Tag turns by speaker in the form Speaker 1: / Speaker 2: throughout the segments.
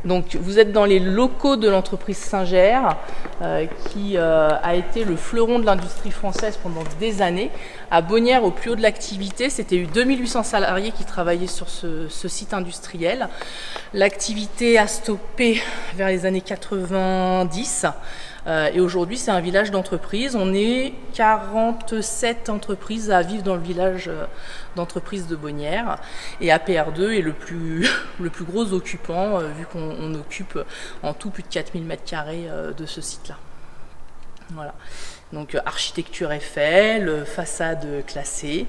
Speaker 1: Donc vous êtes dans les locaux de l'entreprise Singer qui a été le fleuron de l'industrie française pendant des années. À Bonnières, au plus haut de l'activité, c'était eu 2800 salariés qui travaillaient sur ce site industriel. L'activité a stoppé vers les années 90. Et aujourd'hui, c'est un village d'entreprises. On est 47 entreprises à vivre dans le village d'entreprises de Bonnières. Et APR2 est le plus gros occupant, vu qu'on occupe en tout plus de 4000 m² de ce site-là. Voilà. Donc architecture Eiffel, façade classée,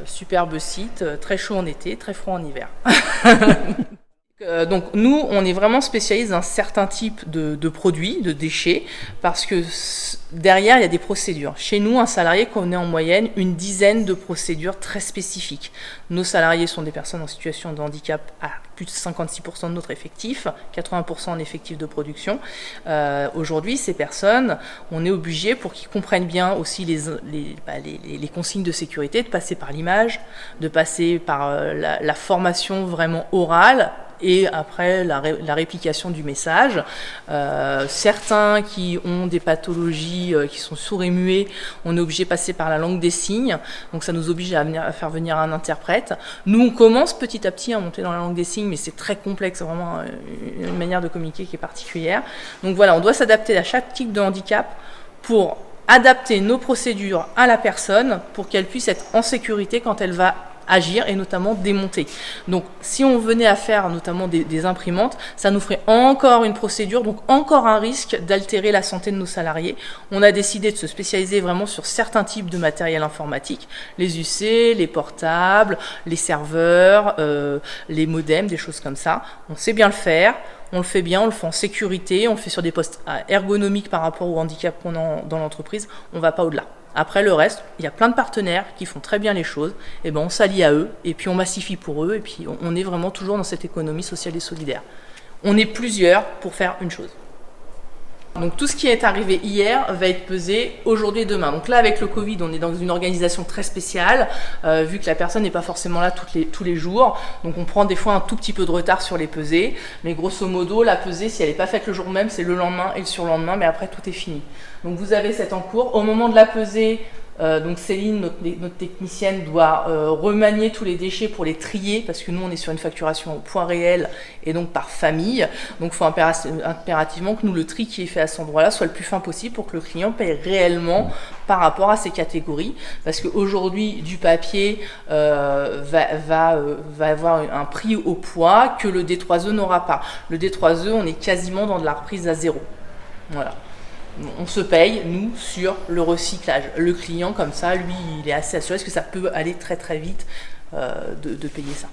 Speaker 1: superbe site, très chaud en été, très froid en hiver. Donc nous, on est vraiment spécialisé d'un certain type de produits, de déchets, parce que derrière, il y a des procédures. Chez nous, un salarié connaît en moyenne une dizaine de procédures très spécifiques. Nos salariés sont des personnes en situation de handicap à plus de 56% de notre effectif, 80% en effectif de production. Aujourd'hui, ces personnes, on est obligé, pour qu'ils comprennent bien aussi les consignes de sécurité, de passer par l'image, de passer par la formation vraiment orale, et après la réplication du message. Certains qui ont des pathologies qui sont sourds et muets, on est obligé de passer par la langue des signes, donc ça nous oblige à faire venir un interprète. Nous, on commence petit à petit à monter dans la langue des signes, mais c'est très complexe, vraiment une manière de communiquer qui est particulière. Donc voilà, on doit s'adapter à chaque type de handicap pour adapter nos procédures à la personne pour qu'elle puisse être en sécurité quand elle va agir et notamment démonter. Donc si on venait à faire notamment des imprimantes, ça nous ferait encore une procédure, donc encore un risque d'altérer la santé de nos salariés. On a décidé de se spécialiser vraiment sur certains types de matériel informatique, les UC, les portables, les serveurs, les modems, des choses comme ça. On sait bien le faire. On le fait bien, on le fait en sécurité, on le fait sur des postes ergonomiques par rapport au handicap qu'on a dans l'entreprise, on ne va pas au-delà. Après le reste, il y a plein de partenaires qui font très bien les choses, et ben on s'allie à eux, et puis on massifie pour eux, et puis on est vraiment toujours dans cette économie sociale et solidaire. On est plusieurs pour faire une chose. Donc tout ce qui est arrivé hier va être pesé aujourd'hui et demain. Donc là, avec le Covid, on est dans une organisation très spéciale, vu que la personne n'est pas forcément là tous les jours. Donc on prend des fois un tout petit peu de retard sur les pesées. Mais grosso modo, la pesée, si elle n'est pas faite le jour même, c'est le lendemain et le surlendemain, mais après tout est fini. Donc vous avez cet en cours. Au moment de la pesée, donc Céline, notre technicienne, doit remanier tous les déchets pour les trier, parce que nous on est sur une facturation au point réel et donc par famille. Donc il faut impérativement que nous, le tri qui est fait à cet endroit-là soit le plus fin possible pour que le client paye réellement par rapport à ces catégories. Parce qu'aujourd'hui, du papier va avoir un prix au poids que le D3E n'aura pas. Le D3E, on est quasiment dans de la reprise à zéro. Voilà. On se paye, nous, sur le recyclage. Le client, comme ça, lui, il est assez assuré, parce que ça peut aller très très vite de payer ça.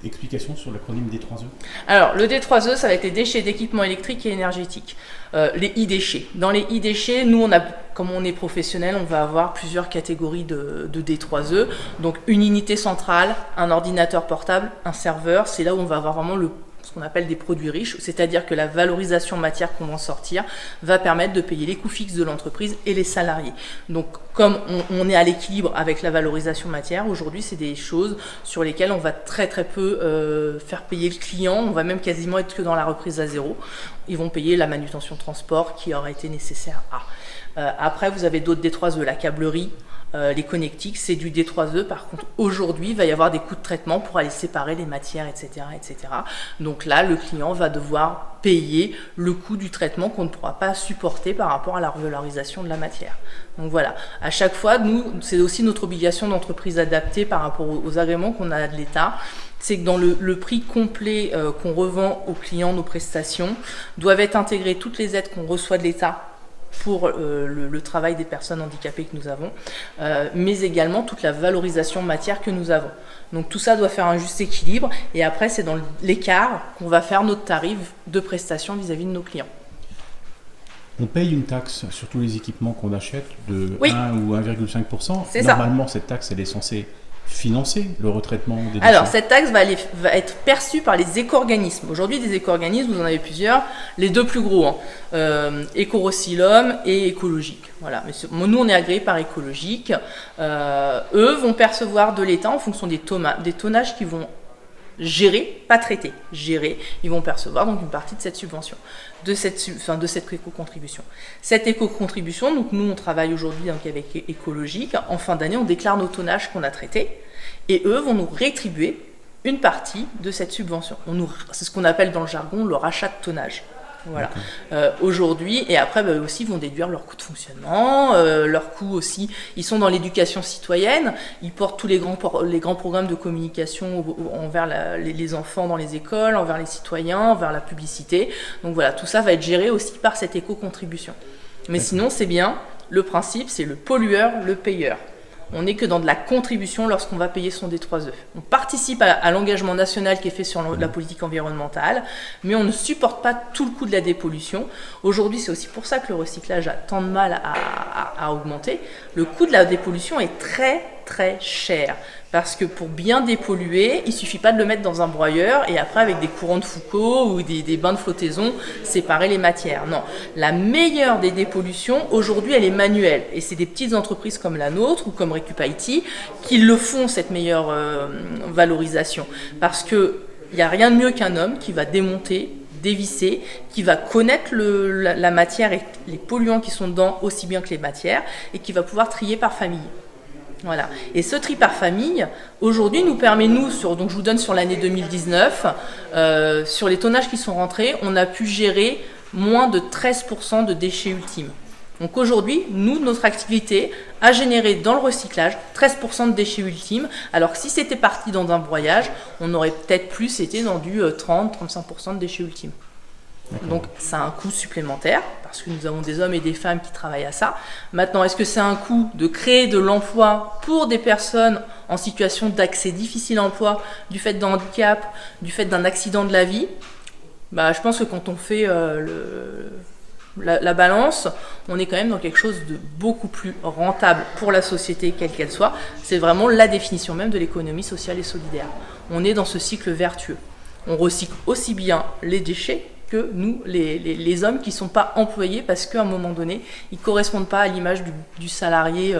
Speaker 2: Explication sur l'acronyme D3E.
Speaker 1: Alors, le D3E, ça va être les déchets d'équipements électriques et énergétiques. Les e-déchets. Dans les e-déchets, nous, comme on est professionnel, on va avoir plusieurs catégories de D3E. Donc, une unité centrale, un ordinateur portable, un serveur. C'est là où on va avoir vraiment ce qu'on appelle des produits riches, c'est-à-dire que la valorisation matière qu'on va en sortir va permettre de payer les coûts fixes de l'entreprise et les salariés. Donc comme on est à l'équilibre avec la valorisation matière, aujourd'hui c'est des choses sur lesquelles on va très très peu faire payer le client, on va même quasiment être que dans la reprise à zéro. Ils vont payer la manutention transport qui aurait été nécessaire après vous avez d'autres D3E, la câblerie, les connectiques, c'est du D3E. Par contre, aujourd'hui, il va y avoir des coûts de traitement pour aller séparer les matières, etc., etc. Donc là, le client va devoir payer le coût du traitement qu'on ne pourra pas supporter par rapport à la revalorisation de la matière. Donc voilà, à chaque fois, nous, c'est aussi notre obligation d'entreprise adaptée par rapport aux agréments qu'on a de l'État. C'est que dans le prix complet qu'on revend aux clients, nos prestations, doivent être intégrées toutes les aides qu'on reçoit de l'État pour le travail des personnes handicapées que nous avons, mais également toute la valorisation matière que nous avons. Donc tout ça doit faire un juste équilibre, et après c'est dans l'écart qu'on va faire notre tarif de prestation vis-à-vis de nos clients.
Speaker 2: On paye une taxe sur tous les équipements qu'on achète de 1 ou 1,5%.
Speaker 1: C'est
Speaker 2: Normalement,
Speaker 1: ça.
Speaker 2: cette taxe, elle est censée financer le retraitement des déchets.
Speaker 1: Alors, cette taxe va être perçue par les éco-organismes. Aujourd'hui, des éco-organismes, vous en avez plusieurs. Les deux plus gros, Eco-Rocilum et Écologique. Voilà. Mais nous, on est agréé par Écologique. Eux vont percevoir de l'État en fonction des tonnages qu'ils vont gérer, pas traiter, gérer, ils vont percevoir donc une partie de cette subvention, de cette éco-contribution. Cette éco-contribution, donc nous on travaille aujourd'hui avec Écologique, en fin d'année on déclare nos tonnages qu'on a traités, et eux vont nous rétribuer une partie de cette subvention. C'est ce qu'on appelle dans le jargon le rachat de tonnage. Voilà. Aujourd'hui, et après aussi ils vont déduire leurs coûts de fonctionnement, leurs coûts aussi, ils sont dans l'éducation citoyenne, ils portent tous les grands programmes de communication envers les enfants dans les écoles, envers les citoyens, envers la publicité. Donc voilà, tout ça va être géré aussi par cette éco-contribution. Mais sinon c'est bien, le principe c'est le pollueur, le payeur. On n'est que dans de la contribution lorsqu'on va payer son D3E. On participe à l'engagement national qui est fait sur la politique environnementale, mais on ne supporte pas tout le coût de la dépollution. Aujourd'hui, c'est aussi pour ça que le recyclage a tant de mal à augmenter. Le coût de la dépollution est très très cher, parce que pour bien dépolluer, il suffit pas de le mettre dans un broyeur et après avec des courants de Foucault ou des bains de flottaison séparer les matières. Non, la meilleure des dépollutions aujourd'hui elle est manuelle, et c'est des petites entreprises comme la nôtre ou comme Recup IT qui le font, cette meilleure valorisation, parce que il n'y a rien de mieux qu'un homme qui va démonter, dévisser, qui va connaître la matière et les polluants qui sont dedans aussi bien que les matières, et qui va pouvoir trier par famille. Voilà. Et ce tri par famille, aujourd'hui, nous permet, donc je vous donne sur l'année 2019, sur les tonnages qui sont rentrés, on a pu gérer moins de 13% de déchets ultimes. Donc aujourd'hui, notre activité a généré dans le recyclage 13% de déchets ultimes, alors que si c'était parti dans un broyage, on aurait peut-être plus été dans du 30-35% de déchets ultimes. Donc ça a un coût supplémentaire, parce que nous avons des hommes et des femmes qui travaillent à ça. Maintenant, est-ce que c'est un coût de créer de l'emploi pour des personnes en situation d'accès difficile à l'emploi, du fait d'un handicap, du fait d'un accident de la vie? Je pense que quand on fait la balance, on est quand même dans quelque chose de beaucoup plus rentable pour la société, quelle qu'elle soit. C'est vraiment la définition même de l'économie sociale et solidaire. On est dans ce cycle vertueux. On recycle aussi bien les déchets que nous, les hommes qui ne sont pas employés, parce qu'à un moment donné, ils ne correspondent pas à l'image du salarié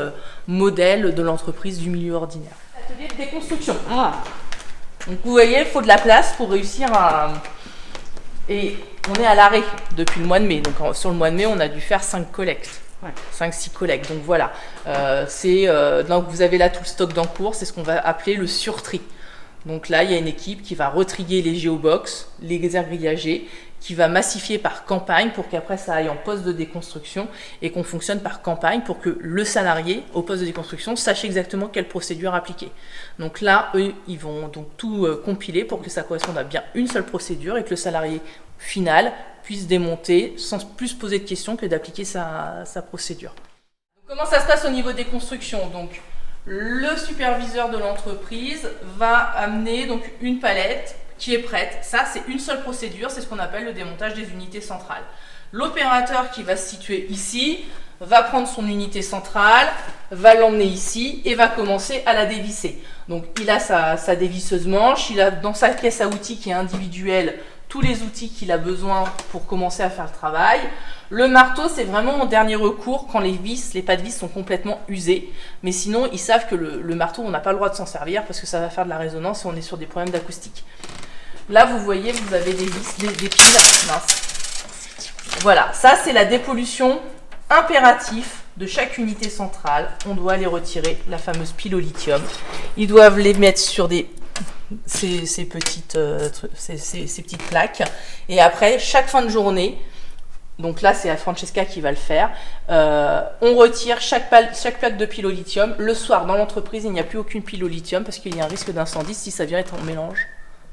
Speaker 1: modèle de l'entreprise du milieu ordinaire. Atelier de déconstruction. Donc vous voyez, il faut de la place pour réussir à... Et on est à l'arrêt depuis le mois de mai. Donc sur le mois de mai, on a dû faire 5 collectes. 5-6 collectes. Donc voilà, donc vous avez là tout le stock d'encours, c'est ce qu'on va appeler le surtri. Donc là, il y a une équipe qui va retrier les géobox, les aires grillagées, qui va massifier par campagne pour qu'après ça aille en poste de déconstruction, et qu'on fonctionne par campagne pour que le salarié au poste de déconstruction sache exactement quelle procédure appliquer. Donc là, eux, ils vont donc tout compiler pour que ça corresponde à bien une seule procédure et que le salarié final puisse démonter sans plus poser de questions que d'appliquer sa procédure. Donc, comment ça se passe au niveau des constructions? Donc, le superviseur de l'entreprise va amener donc une palette qui est prête. Ça, c'est une seule procédure, c'est ce qu'on appelle le démontage des unités centrales. L'opérateur qui va se situer ici va prendre son unité centrale, va l'emmener ici et va commencer à la dévisser. Donc il a sa dévisseuse manche, il a dans sa caisse à outils qui est individuelle tous les outils qu'il a besoin pour commencer à faire le travail. Le marteau, c'est vraiment en dernier recours quand les pas de vis sont complètement usées. Mais sinon, ils savent que le marteau, on n'a pas le droit de s'en servir parce que ça va faire de la résonance et on est sur des problèmes d'acoustique. Là, vous voyez, vous avez des vis, des piles. Mince. Voilà, ça c'est la dépollution impérative de chaque unité centrale. On doit les retirer, la fameuse pile au lithium. Ils doivent les mettre sur ces petites plaques. Et après, chaque fin de journée, donc là c'est Francesca qui va le faire, on retire chaque plaque de pile au lithium. Le soir, dans l'entreprise, il n'y a plus aucune pile au lithium parce qu'il y a un risque d'incendie si ça vient être en mélange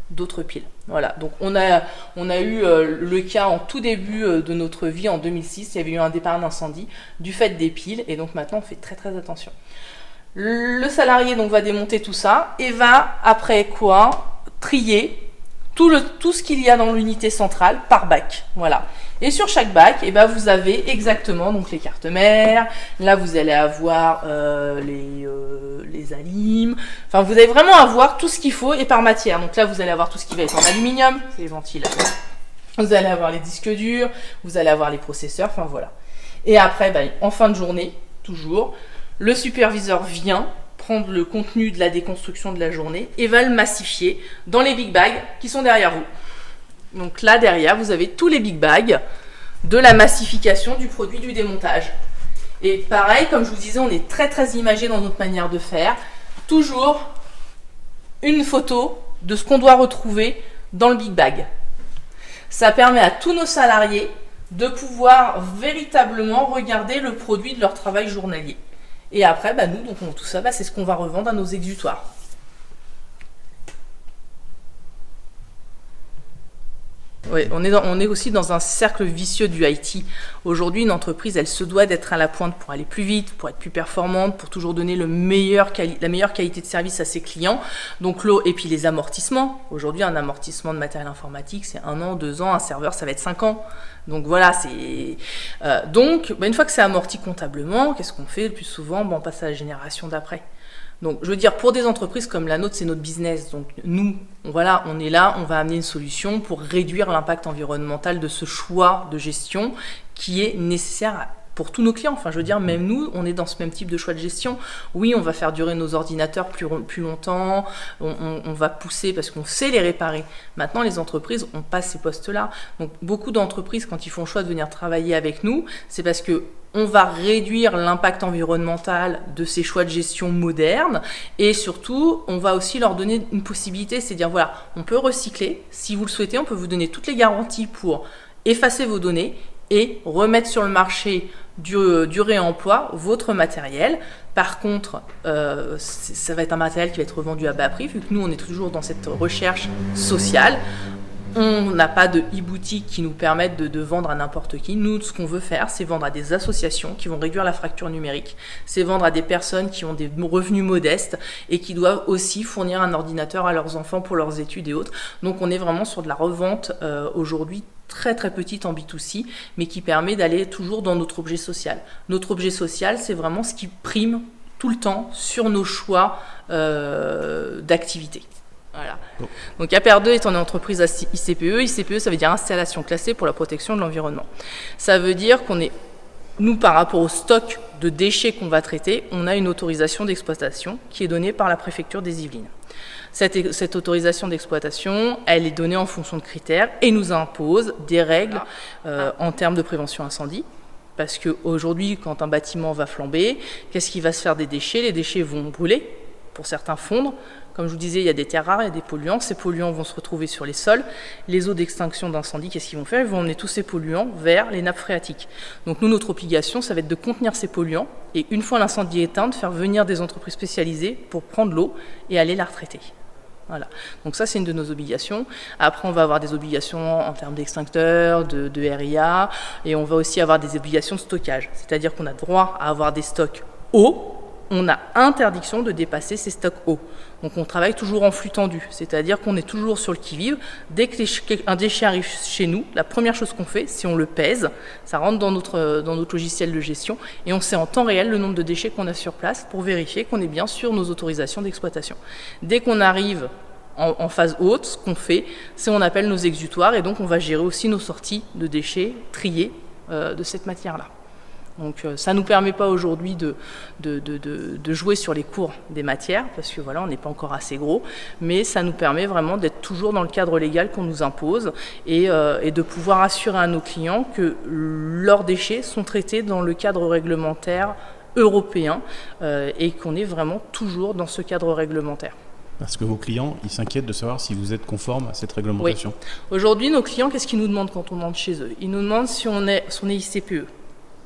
Speaker 1: d'autres piles. Voilà, donc on a eu le cas en tout début de notre vie en 2006, il y avait eu un départ d'incendie du fait des piles, et donc maintenant on fait très très attention. Le salarié donc va démonter tout ça et va après trier tout ce qu'il y a dans l'unité centrale par bac. Voilà. Et sur chaque bac, vous avez exactement donc les cartes mères. Là, vous allez avoir les alimes. Enfin, vous allez vraiment avoir tout ce qu'il faut et par matière. Donc là, vous allez avoir tout ce qui va être en aluminium, c'est les ventilateurs. Vous allez avoir les disques durs, vous allez avoir les processeurs. Enfin voilà. Et après, en fin de journée, toujours, le superviseur vient prendre le contenu de la déconstruction de la journée et va le massifier dans les big bags qui sont derrière vous. Donc là, derrière, vous avez tous les big bags de la massification du produit du démontage. Et pareil, comme je vous disais, on est très très imagé dans notre manière de faire. Toujours une photo de ce qu'on doit retrouver dans le big bag. Ça permet à tous nos salariés de pouvoir véritablement regarder le produit de leur travail journalier. Et après, nous, donc, tout ça, c'est ce qu'on va revendre à nos exutoires. Oui, on est aussi dans un cercle vicieux du IT. Aujourd'hui, une entreprise, elle se doit d'être à la pointe pour aller plus vite, pour être plus performante, pour toujours donner la meilleure qualité de service à ses clients. Donc l'eau et puis les amortissements. Aujourd'hui, un amortissement de matériel informatique, c'est 1 an, 2 ans. Un serveur, ça va être 5 ans. Donc voilà, une fois que c'est amorti comptablement, qu'est-ce qu'on fait le plus souvent? On passe à la génération d'après. Donc, je veux dire, pour des entreprises comme la nôtre, c'est notre business. Donc, nous, on est là, on va amener une solution pour réduire l'impact environnemental de ce choix de gestion qui est nécessaire pour tous nos clients. Enfin, je veux dire, même nous, on est dans ce même type de choix de gestion. Oui, on va faire durer nos ordinateurs plus longtemps, on va pousser parce qu'on sait les réparer. Maintenant, les entreprises n'ont pas ces postes-là. Donc, beaucoup d'entreprises, quand ils font le choix de venir travailler avec nous, c'est parce que on va réduire l'impact environnemental de ces choix de gestion modernes et surtout, on va aussi leur donner une possibilité, c'est de dire, voilà, on peut recycler. Si vous le souhaitez, on peut vous donner toutes les garanties pour effacer vos données et remettre sur le marché du réemploi votre matériel. Par contre, ça va être un matériel qui va être revendu à bas prix, vu que nous, on est toujours dans cette recherche sociale. On n'a pas de e-boutique qui nous permettent de vendre à n'importe qui. Nous, ce qu'on veut faire, c'est vendre à des associations qui vont réduire la fracture numérique. C'est vendre à des personnes qui ont des revenus modestes et qui doivent aussi fournir un ordinateur à leurs enfants pour leurs études et autres. Donc, on est vraiment sur de la revente aujourd'hui très très petite en B2C, mais qui permet d'aller toujours dans notre objet social. Notre objet social, c'est vraiment ce qui prime tout le temps sur nos choix d'activité. Voilà. Donc APR2 est une entreprise ICPE. ICPE, ça veut dire installation classée pour la protection de l'environnement. Ça veut dire nous, par rapport au stock de déchets qu'on va traiter, on a une autorisation d'exploitation qui est donnée par la préfecture des Yvelines. Cette autorisation d'exploitation, elle est donnée en fonction de critères et nous impose des règles en termes de prévention incendie. Parce qu'aujourd'hui, quand un bâtiment va flamber, qu'est-ce qui va se faire des déchets? Les déchets vont brûler, pour certains fondre. Comme je vous disais, il y a des terres rares, il y a des polluants. Ces polluants vont se retrouver sur les sols. Les eaux d'extinction d'incendie, qu'est-ce qu'ils vont faire? Ils vont emmener tous ces polluants vers les nappes phréatiques. Donc nous, notre obligation, ça va être de contenir ces polluants et une fois l'incendie éteint, de faire venir des entreprises spécialisées pour prendre l'eau et aller la retraiter. Voilà. Donc ça, c'est une de nos obligations. Après, on va avoir des obligations en termes d'extincteurs, de RIA, et on va aussi avoir des obligations de stockage. C'est-à-dire qu'on a droit à avoir des stocks eau. On a interdiction de dépasser ces stocks eau. Donc on travaille toujours en flux tendu, c'est-à-dire qu'on est toujours sur le qui-vive. Dès qu'un déchet arrive chez nous, la première chose qu'on fait, c'est on le pèse, ça rentre dans notre logiciel de gestion et on sait en temps réel le nombre de déchets qu'on a sur place pour vérifier qu'on est bien sur nos autorisations d'exploitation. Dès qu'on arrive en phase haute, ce qu'on fait, c'est on appelle nos exutoires et donc on va gérer aussi nos sorties de déchets triés de cette matière-là. Donc ça ne nous permet pas aujourd'hui de jouer sur les cours des matières, parce que voilà, on n'est pas encore assez gros, mais ça nous permet vraiment d'être toujours dans le cadre légal qu'on nous impose et de pouvoir assurer à nos clients que leurs déchets sont traités dans le cadre réglementaire européen et qu'on est vraiment toujours dans ce cadre réglementaire.
Speaker 2: Parce que vos clients, ils s'inquiètent de savoir si vous êtes conforme à cette réglementation.
Speaker 1: Oui. Aujourd'hui, nos clients, qu'est-ce qu'ils nous demandent quand on entre chez eux? Ils nous demandent si on est ICPE.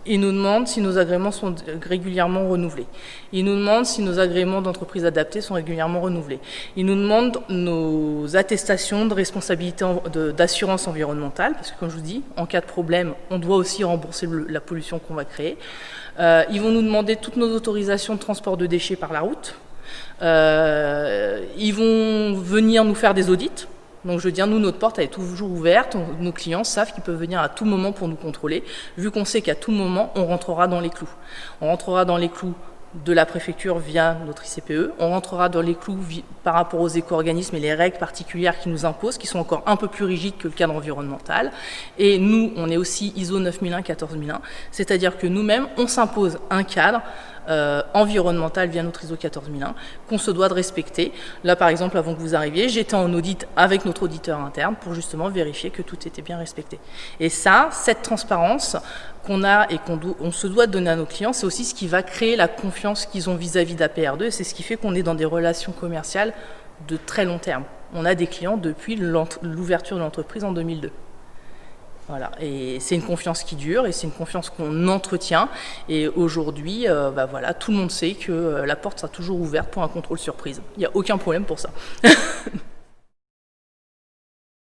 Speaker 1: Ils nous demandent si nos agréments sont régulièrement renouvelés. Ils nous demandent si nos agréments d'entreprise adaptées sont régulièrement renouvelés. Ils nous demandent nos attestations de responsabilité d'assurance environnementale, parce que comme je vous dis, en cas de problème, on doit aussi rembourser la pollution qu'on va créer. Ils vont nous demander toutes nos autorisations de transport de déchets par la route. Ils vont venir nous faire des audits. Donc je veux dire, nous, notre porte elle est toujours ouverte, nos clients savent qu'ils peuvent venir à tout moment pour nous contrôler, vu qu'on sait qu'à tout moment, on rentrera dans les clous. On rentrera dans les clous de la préfecture via notre ICPE, on rentrera dans les clous par rapport aux éco-organismes et les règles particulières qui nous imposent, qui sont encore un peu plus rigides que le cadre environnemental. Et nous, on est aussi ISO 9001, 14001, c'est-à-dire que nous-mêmes, on s'impose un cadre environnementales via notre ISO 14001 qu'on se doit de respecter. Là, par exemple, avant que vous arriviez, j'étais en audit avec notre auditeur interne pour justement vérifier que tout était bien respecté. Et ça, cette transparence qu'on a et qu'on se doit de donner à nos clients, c'est aussi ce qui va créer la confiance qu'ils ont vis-à-vis d'APR2 et c'est ce qui fait qu'on est dans des relations commerciales de très long terme. On a des clients depuis l'ouverture de l'entreprise en 2002. Voilà. Et c'est une confiance qui dure et c'est une confiance qu'on entretient. Et aujourd'hui, voilà, tout le monde sait que la porte sera toujours ouverte pour un contrôle surprise. Il n'y a aucun problème pour ça.